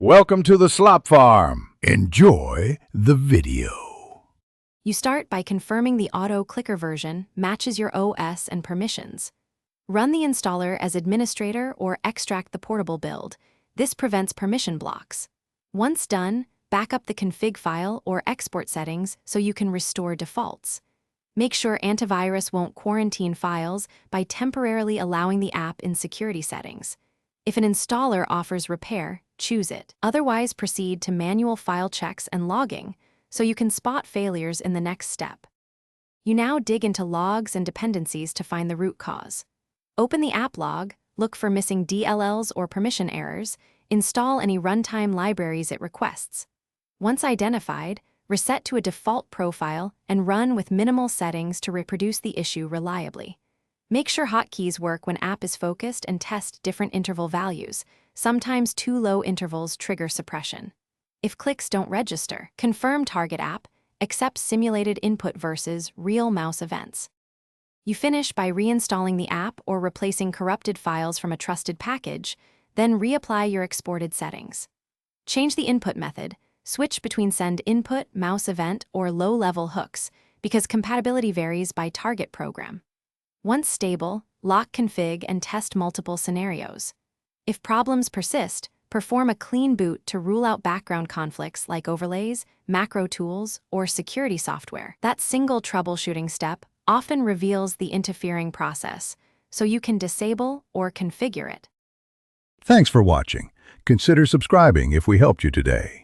Welcome to the Slop Farm. Enjoy the video. You start by confirming the auto clicker version matches your OS and permissions. Run the installer as administrator or extract the portable build. This prevents permission blocks. Once done, back up the config file or export settings so you can restore defaults. Make sure antivirus won't quarantine files by temporarily allowing the app in security settings. If an installer offers repair, choose it. Otherwise, proceed to manual file checks and logging so you can spot failures in the next step. You now dig into logs and dependencies to find the root cause. Open the app log, look for missing DLLs or permission errors, install any runtime libraries it requests. Once identified, reset to a default profile and run with minimal settings to reproduce the issue reliably. Make sure hotkeys work when app is focused and test different interval values. Sometimes too low intervals trigger suppression. If clicks don't register, confirm target app, accept simulated input versus real mouse events. You finish by reinstalling the app or replacing corrupted files from a trusted package, then reapply your exported settings. Change the input method, switch between send input, mouse event, or low-level hooks, because compatibility varies by target program. Once stable, lock config and test multiple scenarios. If problems persist, perform a clean boot to rule out background conflicts like overlays, macro tools, or security software. That single troubleshooting step often reveals the interfering process, so you can disable or configure it. Thanks for watching. Consider subscribing if we helped you today.